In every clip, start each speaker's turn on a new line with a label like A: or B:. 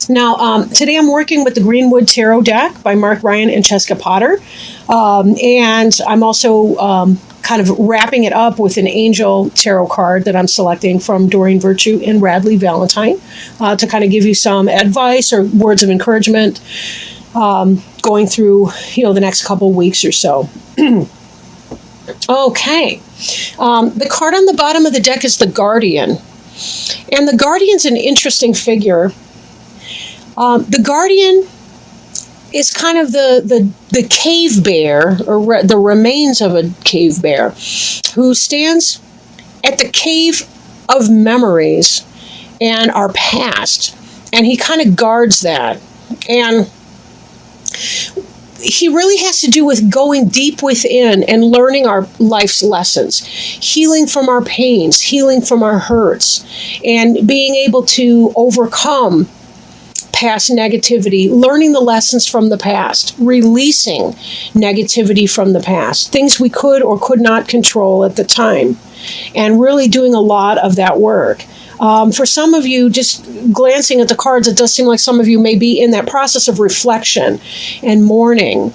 A: Now, today I'm working with the Greenwood Tarot deck by Mark Ryan and Cheska Potter. And I'm also kind of wrapping it up with an angel tarot card that I'm selecting from Doreen Virtue and Radley Valentine to kind of give you some advice or words of encouragement going through, the next couple weeks or so. Okay. The card on the bottom of the deck is the Guardian. And the Guardian's an interesting figure. The Guardian is kind of the cave bear, or the remains of a cave bear, who stands at the cave of memories and our past. And he kind of guards that. And he really has to do with going deep within and learning our life's lessons, healing from our pains, healing from our hurts, and being able to overcome past negativity, learning the lessons from the past, releasing negativity from the past, things we could or could not control at the time, and really doing a lot of that work. For some of you, just glancing at the cards, it does seem like some of you may be in that process of reflection and mourning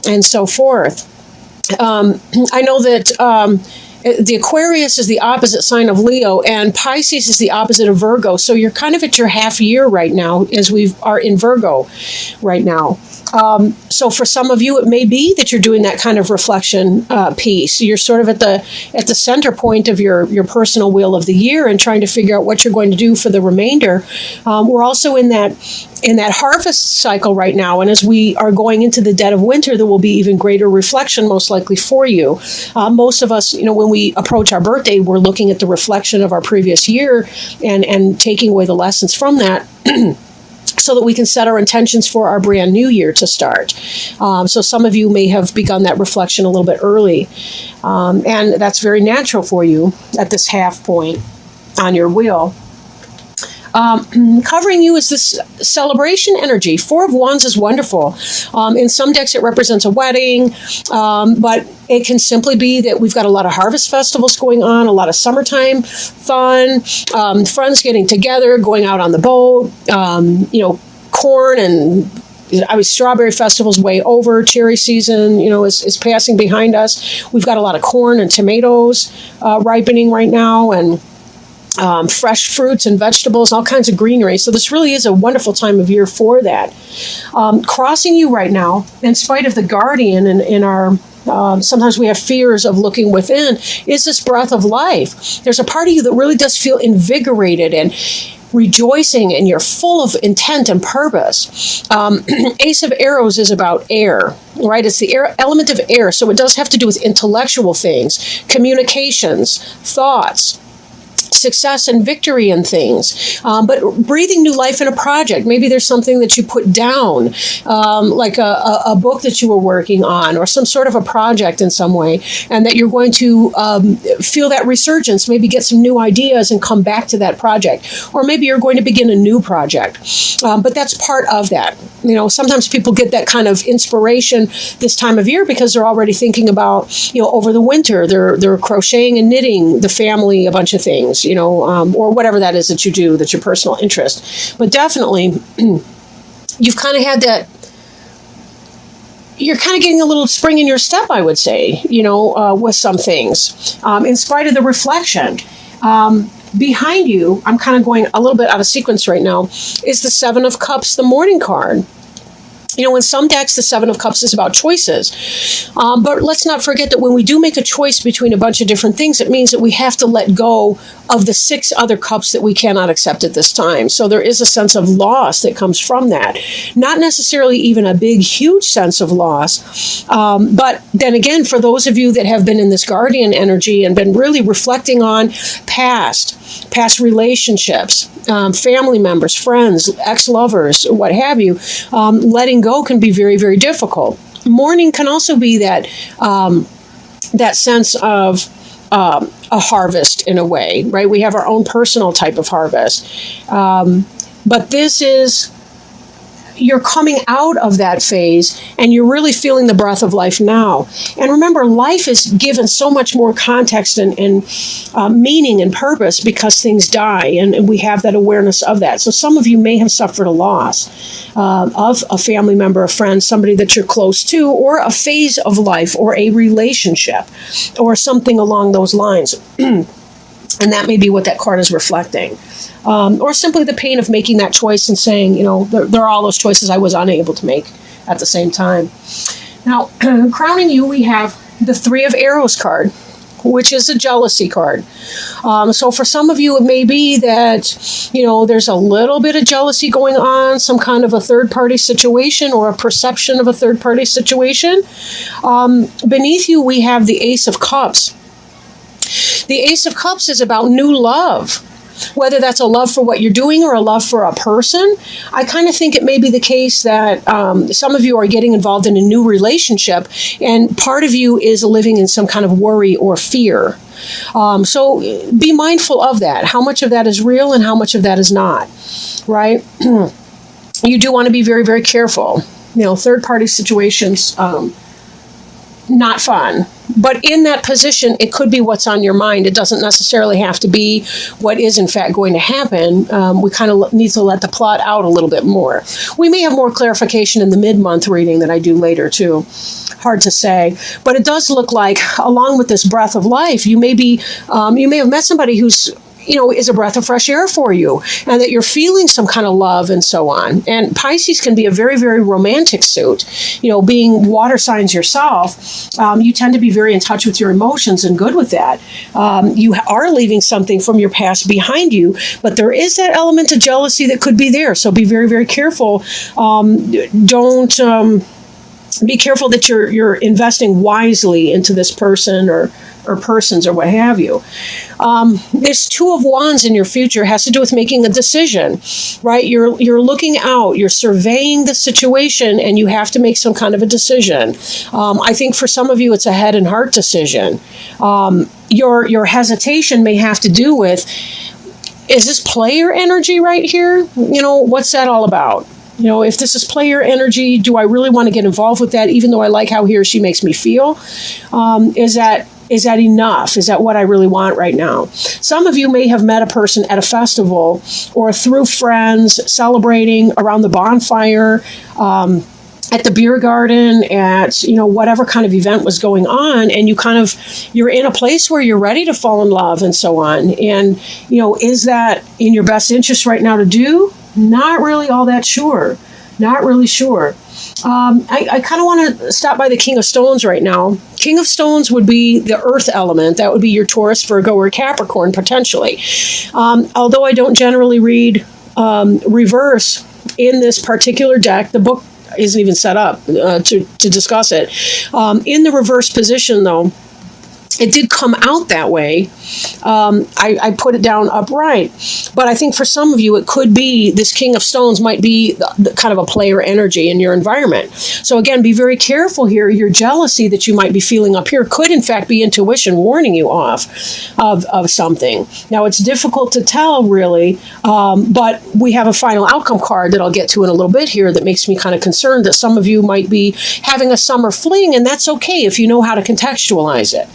A: and so forth. I know that the Aquarius is the opposite sign of Leo, and Pisces is the opposite of Virgo. So you're kind of at your half year right now, as we are in Virgo right now. So for some of you, it may be that you're doing that kind of reflection piece. You're sort of at the center point of your personal wheel of the year and trying to figure out what you're going to do for the remainder. We're also in that harvest cycle right now, and as we are going into the dead of winter, there will be even greater reflection most likely for you. Most of us, when we approach our birthday, we're looking at the reflection of our previous year and taking away the lessons from that. So that we can set our intentions for our brand new year to start. So some of you may have begun that reflection a little bit early. And that's very natural for you at this half point on your wheel. Covering you is this celebration energy. Four of Wands is wonderful. In some decks, it represents a wedding, but it can simply be that we've got a lot of harvest festivals going on, a lot of summertime fun, friends getting together, going out on the boat, corn and strawberry festival's way over. Cherry season, is passing behind us. We've got a lot of corn and tomatoes ripening right now, and fresh fruits and vegetables, all kinds of greenery. So this really is a wonderful time of year for that. Crossing you right now, in spite of the Guardian and in our sometimes we have fears of looking within, is this breath of life. There's a part of you that really does feel invigorated and rejoicing, and you're full of intent and purpose. Ace of Arrows is about air, right? It's the element of air, so it does have to do with intellectual things, communications, thoughts, success and victory in things, but breathing new life in a project. Maybe there's something that you put down, like a book that you were working on, or some sort of a project in some way, and that you're going to feel that resurgence, maybe get some new ideas and come back to that project. Or maybe you're going to begin a new project, but that's part of that. Sometimes people get that kind of inspiration this time of year because they're already thinking about, over the winter, they're crocheting and knitting, the family, a bunch of things, or whatever that is that you do, that's your personal interest. But definitely, you've kind of had that, you're kind of getting a little spring in your step, I would say, with some things, in spite of the reflection. Behind you, I'm kind of going a little bit out of sequence right now, is the Seven of Cups, the Morning card. In some decks, the Seven of Cups is about choices. But let's not forget that when we do make a choice between a bunch of different things, it means that we have to let go of the 6 other cups that we cannot accept at this time. So there is a sense of loss that comes from that. Not necessarily even a big, huge sense of loss. But then again, for those of you that have been in this Guardian energy and been really reflecting on past relationships, family members, friends, ex-lovers, what have you, letting go can be very, very difficult. Mourning can also be that sense of a harvest in a way, right? We have our own personal type of harvest. But this is you're coming out of that phase and you're really feeling the breath of life now. And remember, life is given so much more context and meaning and purpose because things die, and we have that awareness of that. So some of you may have suffered a loss of a family member, a friend, somebody that you're close to, or a phase of life, or a relationship, or something along those lines. And that may be what that card is reflecting. Or simply the pain of making that choice and saying, there are all those choices I was unable to make at the same time. Now, crowning you, we have the Three of Arrows card, which is a jealousy card. So for some of you, it may be that, there's a little bit of jealousy going on, some kind of a third-party situation or a perception of a third-party situation. Beneath you, we have the Ace of Cups. The Ace of Cups is about new love. Whether that's a love for what you're doing or a love for a person, I kind of think it may be the case that some of you are getting involved in a new relationship, and part of you is living in some kind of worry or fear. So be mindful of that. How much of that is real and how much of that is not, right? You do want to be very, very careful. Third-party situations, not fun. But in that position, it could be what's on your mind. It doesn't necessarily have to be what is, in fact, going to happen. We kind of need to let the plot out a little bit more. We may have more clarification in the mid-month reading than I do later, too. Hard to say. But it does look like, along with this breath of life, you may have met somebody who's is a breath of fresh air for you, and that you're feeling some kind of love and so on. And Pisces can be a very, very romantic suit. Being water signs yourself, you tend to be very in touch with your emotions and good with that. You are leaving something from your past behind you, but there is that element of jealousy that could be there. So be very, very careful. Be careful that you're investing wisely into this person or persons or what have you. This Two of Wands in your future has to do with making a decision, right? You're looking out, you're surveying the situation, and you have to make some kind of a decision. I think for some of you, it's a head and heart decision. Your hesitation may have to do with, is this player energy right here? What's that all about? If this is player energy, do I really want to get involved with that, even though I like how he or she makes me feel? Is that enough? Is that what I really want right now? Some of you may have met a person at a festival or through friends, celebrating around the bonfire, at the beer garden, at whatever kind of event was going on, and you're in a place where you're ready to fall in love and so on. And is that in your best interest right now to do? Not really all that sure. Not really sure. I kind of want to stop by the King of Stones right now. King of Stones would be the earth element. That would be your Taurus, Virgo, or Capricorn, potentially. Although I don't generally read reverse in this particular deck, the book isn't even set up to discuss it. In the reverse position, though, it did come out that way. I put it down upright. But I think for some of you, it could be this King of Stones might be the kind of a player energy in your environment. So again, be very careful here. Your jealousy that you might be feeling up here could in fact be intuition warning you off of something. Now, it's difficult to tell really, but we have a final outcome card that I'll get to in a little bit here that makes me kind of concerned that some of you might be having a summer fling, and that's okay if you know how to contextualize it.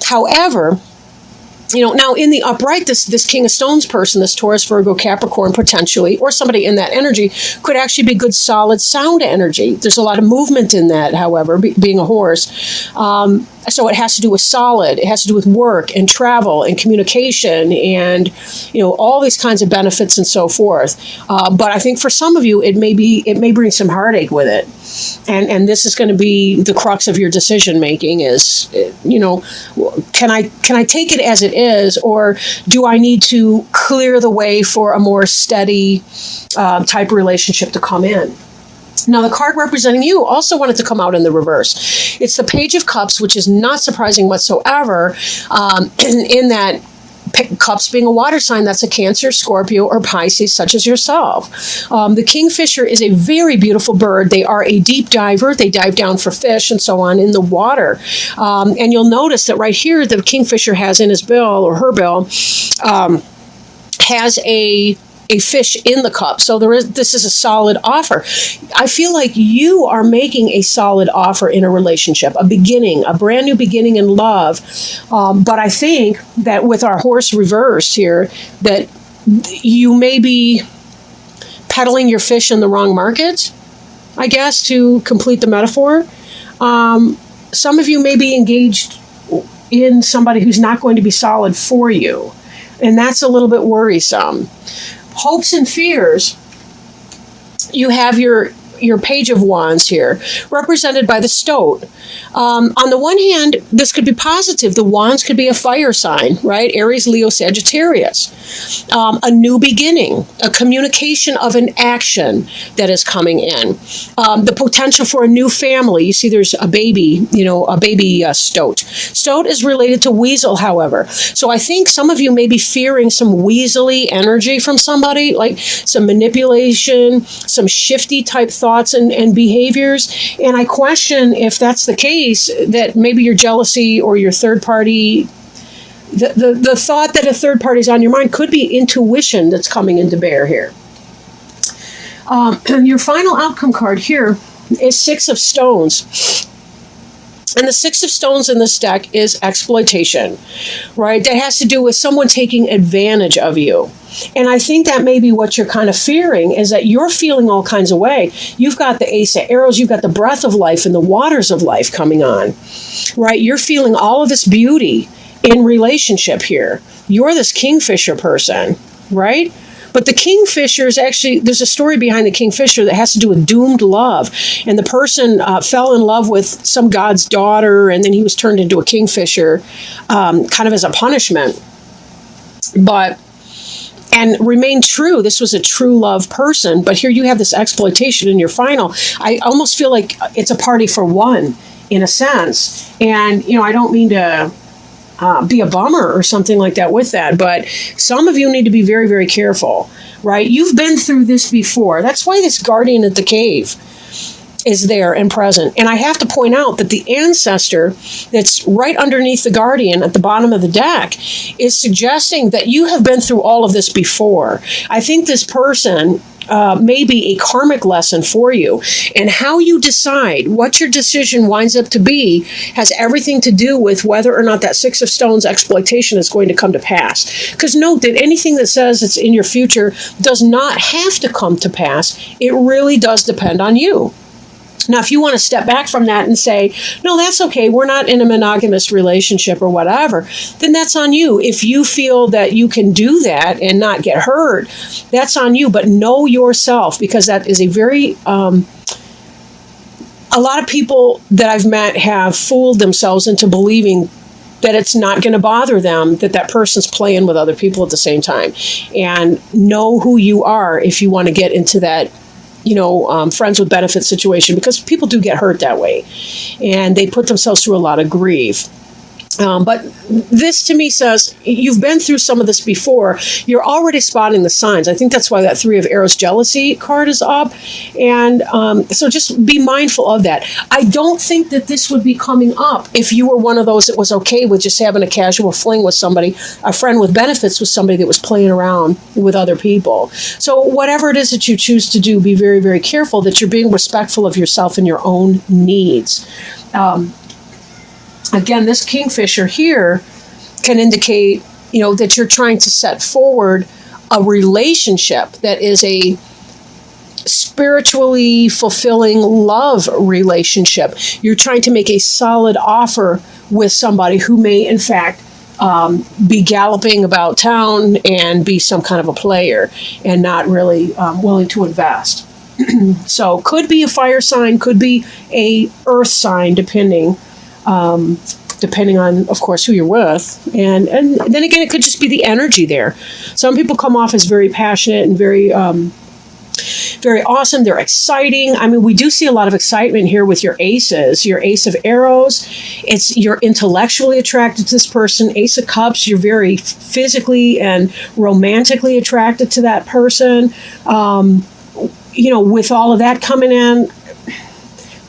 A: However, now in the upright, this King of Stones person, this Taurus, Virgo, Capricorn, potentially, or somebody in that energy, could actually be good, solid, sound energy. There's a lot of movement in that, however, being a horse. So it has to do with solid. It has to do with work and travel and communication and, all these kinds of benefits and so forth. But I think for some of you, it may bring some heartache with it. And this is going to be the crux of your decision making is, can I take it as it is, or do I need to clear the way for a more steady type relationship to come in? Now, the card representing you also wanted to come out in the reverse. It's the Page of Cups, which is not surprising whatsoever, in that Cups being a water sign, that's a Cancer, Scorpio, or Pisces, such as yourself. The kingfisher is a very beautiful bird. They are a deep diver. They dive down for fish and so on in the water. And you'll notice that right here, the kingfisher has in his bill, or her bill, has a a fish in the cup. So this is a solid offer. I feel like you are making a solid offer in a relationship, a beginning, a brand new beginning in love. But I think that with our horse reversed here, that you may be peddling your fish in the wrong market, I guess, to complete the metaphor. Some of you may be engaged in somebody who's not going to be solid for you. And that's a little bit worrisome. Hopes and fears, you have your Page of Wands here, represented by the Stoat. On the one hand, this could be positive. The Wands could be a fire sign, right? Aries, Leo, Sagittarius. A new beginning, a communication of an action that is coming in. The potential for a new family. You see there's a baby, Stoat. Stoat is related to weasel, however. So I think some of you may be fearing some weaselly energy from somebody, like some manipulation, some shifty type thoughts and behaviors. And I question if that's the case, that maybe your jealousy or your third party, the thought that a third party is on your mind could be intuition that's coming into bear here. Your final outcome card here is Six of Stones. And the Six of Stones in this deck is exploitation, right? That has to do with someone taking advantage of you. And I think that may be what you're kind of fearing, is that you're feeling all kinds of way. You've got the Ace of Arrows, you've got the breath of life and the waters of life coming on, right? You're feeling all of this beauty in relationship here. You're this Kingfisher person, right? But the Kingfisher is actually, there's a story behind the Kingfisher that has to do with doomed love. And the person fell in love with some god's daughter, and then he was turned into a Kingfisher kind of as a punishment. And remained true. This was a true love person. But here you have this exploitation in your final. I almost feel like it's a party for one, in a sense. And, I don't mean to be a bummer or something like that with that, but some of you need to be very, very careful, right? You've been through this before. That's why this guardian at the cave is there and present. And I have to point out that the ancestor that's right underneath the guardian at the bottom of the deck is suggesting that you have been through all of this before. I think this person may be a karmic lesson for you. And how you decide what your decision winds up to be has everything to do with whether or not that Six of Stones exploitation is going to come to pass. Because note that anything that says it's in your future does not have to come to pass. It really does depend on you. Now, if you want to step back from that and say, no, that's okay, we're not in a monogamous relationship or whatever, then that's on you. If you feel that you can do that and not get hurt, that's on you. But know yourself, because that is a very, a lot of people that I've met have fooled themselves into believing that it's not going to bother them, that person's playing with other people at the same time. And know who you are if you want to get into that friends with benefits situation, because people do get hurt that way and they put themselves through a lot of grief. But this to me says you've been through some of this before. You're already spotting the signs. I think that's why that Three of Arrows jealousy card is up. And so just be mindful of that. I don't think that this would be coming up if you were one of those that was okay with just having a casual fling with somebody, a friend with benefits with somebody that was playing around with other people. So whatever it is that you choose to do, be very, very careful that you're being respectful of yourself and your own needs. Again, this Kingfisher here can indicate, that you're trying to set forward a relationship that is a spiritually fulfilling love relationship. You're trying to make a solid offer with somebody who may, in fact, be galloping about town and be some kind of a player and not really willing to invest. So could be a fire sign, could be a earth sign, depending on, of course, who you're with. And then again, it could just be the energy there. Some people come off as very passionate and very very awesome. They're exciting. I mean, we do see a lot of excitement here with your aces. Your Ace of Arrows, you're intellectually attracted to this person. Ace of Cups, you're very physically and romantically attracted to that person. With all of that coming in,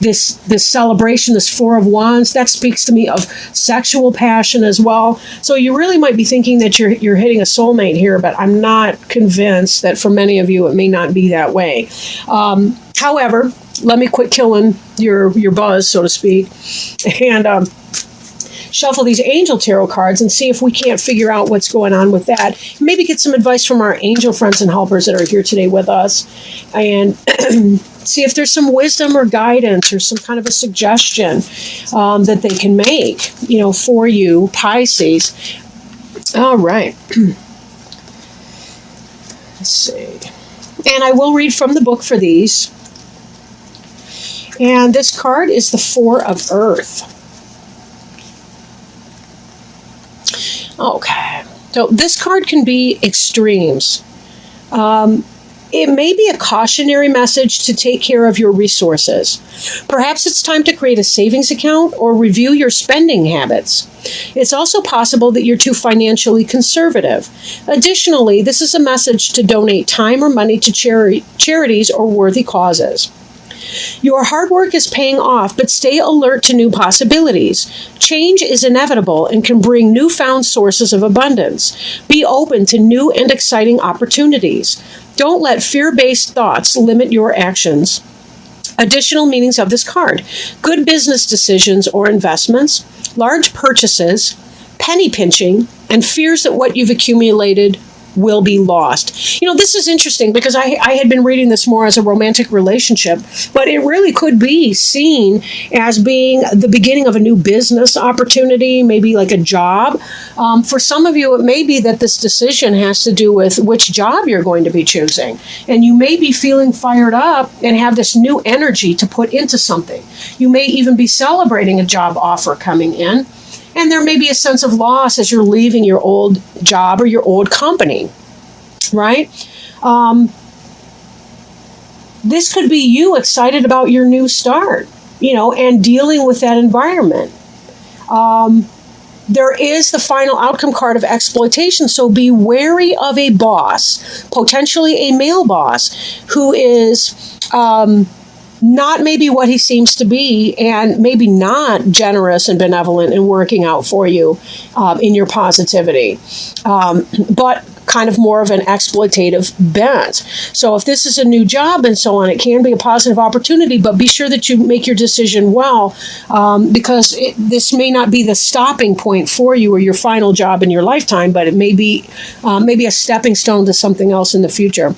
A: this celebration, this Four of Wands, that speaks to me of sexual passion as well. So you really might be thinking that you're hitting a soulmate here, but I'm not convinced that for many of you it may not be that way. However, let me quit killing your buzz, so to speak, and shuffle these angel tarot cards and see if we can't figure out what's going on with that. Maybe get some advice from our angel friends and helpers that are here today with us, and see if there's some wisdom or guidance or some kind of a suggestion that they can make, for you, Pisces. All right. Let's see. And I will read from the book for these. And this card is the Four of Earth. Okay, so this card can be extremes. It may be a cautionary message to take care of your resources. Perhaps it's time to create a savings account or review your spending habits. It's also possible that you're too financially conservative. Additionally, this is a message to donate time or money to charities or worthy causes. Your hard work is paying off, but stay alert to new possibilities. Change is inevitable and can bring newfound sources of abundance. Be open to new and exciting opportunities. Don't let fear-based thoughts limit your actions. Additional meanings of this card: good business decisions or investments, large purchases, penny pinching, and fears that what you've accumulated will be lost. This is interesting because I had been reading this more as a romantic relationship, but it really could be seen as being the beginning of a new business opportunity, maybe like a job. For some of you, it may be that this decision has to do with which job you're going to be choosing. And you may be feeling fired up and have this new energy to put into something. You may even be celebrating a job offer coming in. And there may be a sense of loss as you're leaving your old job or your old company, right? This could be you excited about your new start, and dealing with that environment. There is the final outcome card of exploitation, so be wary of a boss, potentially a male boss, who is not maybe what he seems to be, and maybe not generous and benevolent and working out for you in your positivity, but kind of more of an exploitative bent. So if this is a new job and so on, it can be a positive opportunity, but be sure that you make your decision well, because this may not be the stopping point for you or your final job in your lifetime, but it may be maybe a stepping stone to something else in the future.